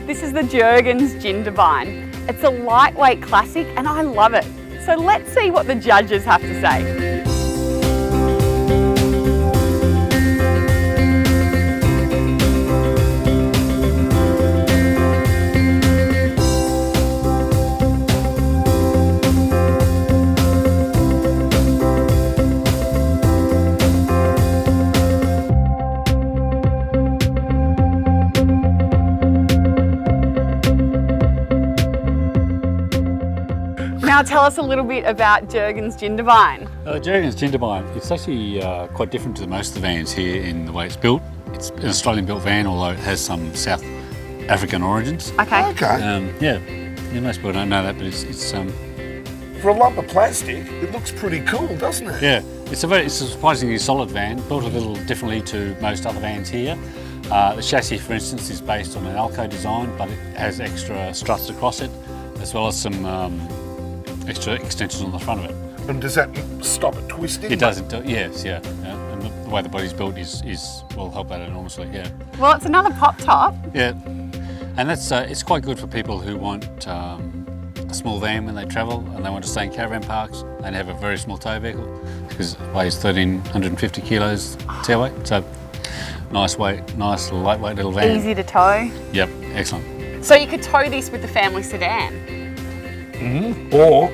This is the Jurgens Jindabyne. It's a lightweight classic and I love it. So let's see what the judges have to say. Now tell us a little bit about Jergens Jindabyne. Jergens Jindabyne, it's actually quite different to most of the vans here in the way it's built. It's an Australian built van, although it has some South African origins. Okay. Yeah, most people don't know that, but it's For a lump of plastic, it looks pretty cool, doesn't it? yeah, it's a surprisingly solid van, built a little differently to most other vans here. The chassis, for instance, is based on an Alco design, but it has extra struts across it, as well as some extra extensions on the front of it. And does that stop it twisting? It does, yes, yeah. And the way the body's built will help that enormously, yeah. Well, it's another pop top. Yeah, and that's it's quite good for people who want a small van when they travel and they want to stay in caravan parks and have a very small tow vehicle because it weighs 1,350 kilos tow weight. So nice lightweight little van. Easy to tow. Yep, excellent. So you could tow this with the family sedan. Or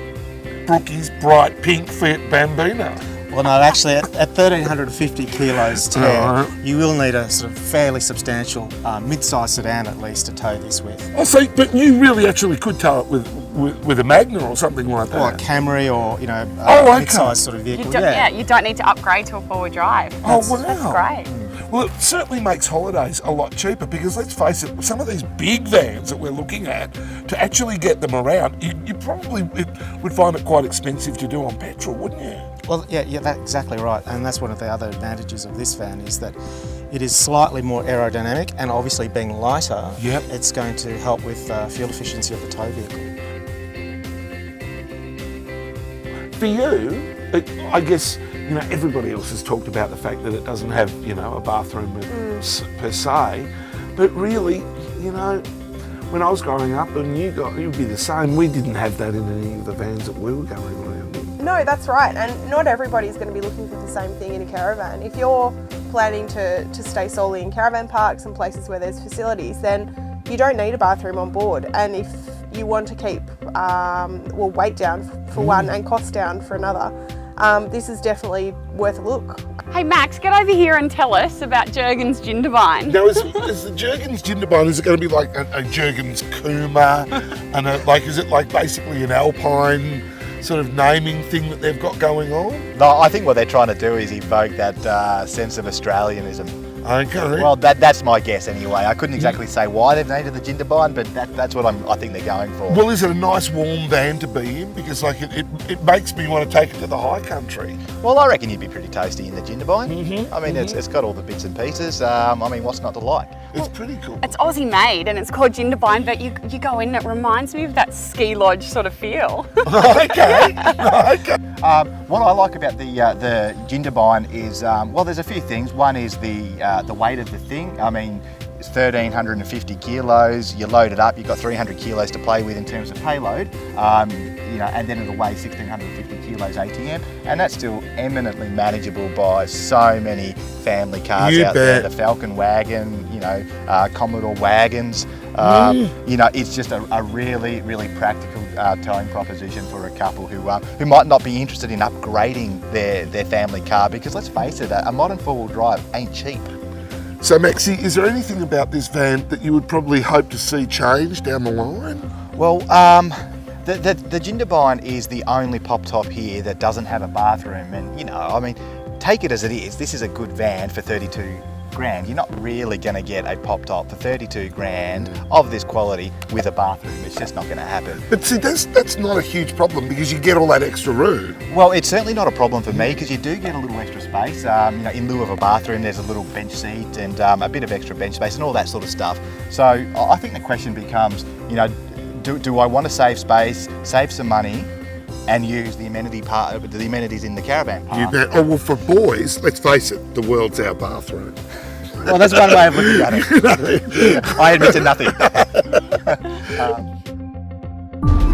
Brookie's bright pink Fiat Bambino. Well, no, actually, at 1,350 kilos tow, you will need a sort of fairly substantial mid-size sedan at least to tow this with. Oh, so, but you really actually could tow it with a Magna or something like that. Or a Camry or, a mid-size sort of vehicle. You don't need to upgrade to a four-wheel drive. That's great. Well, it certainly makes holidays a lot cheaper because let's face it, some of these big vans that we're looking at, to actually get them around, you probably would find it quite expensive to do on petrol, wouldn't you? Well, yeah, that's exactly right. And that's one of the other advantages of this van is that it is slightly more aerodynamic and obviously being lighter, it's going to help with fuel efficiency of the tow vehicle. For you, I guess, everybody else has talked about the fact that it doesn't have, a bathroom per se, but really, when I was growing up and you'd be the same, we didn't have that in any of the vans that we were going around in. No, that's right, and not everybody's going to be looking for the same thing in a caravan. If you're planning to stay solely in caravan parks and places where there's facilities, then you don't need a bathroom on board, and if you want to keep weight down for one and cost down for another, this is definitely worth a look. Hey Max, get over here and tell us about Jurgens Jindabyne. Now, is the Jurgens Jindabyne, is it going to be like a Jurgens Kuma, and is it like basically an Alpine sort of naming thing that they've got going on? No, I think what they're trying to do is evoke that sense of Australianism. Okay. Well, that's my guess anyway. I couldn't exactly say why they've named it the Jindabyne, but that's what I think they're going for. Well, is it a nice warm van to be in? Because it makes me want to take it to the high country. Well, I reckon you'd be pretty toasty in the Jindabyne. I mean, it's got all the bits and pieces. What's not to like? It's pretty cool. It's Aussie made and it's called Jindabyne, but you go in and it reminds me of that ski lodge sort of feel. Okay. What I like about the Jindabyne is, there's a few things. One is the weight of the thing. I mean, it's 1,350 kilos. You load it up, you've got 300 kilos to play with in terms of payload. And then it'll weigh 1,650 kilos ATM, and that's still eminently manageable by so many family cars out there. The Falcon wagon, Commodore wagons. It's just a really, really practical towing proposition for a couple who might not be interested in upgrading their family car, because let's face it, a modern four-wheel drive ain't cheap. So Maxie, is there anything about this van that you would probably hope to see change down the line? Well, the Jindabyne is the only pop top here that doesn't have a bathroom, and take it as it is. This is a good van for 32 grand. You're not really going to get a pop top for 32 grand of this quality with a bathroom. It's just not going to happen. But see, that's not a huge problem because you get all that extra room. Well, it's certainly not a problem for me because you do get a little extra space. In lieu of a bathroom, there's a little bench seat and a bit of extra bench space and all that sort of stuff. So I think the question becomes, do I want to save space, save some money, and use the amenities in the caravan park? You bet. Oh, well, for boys, let's face it, the world's our bathroom. Well, that's one way of looking at it. I admit to nothing. Um,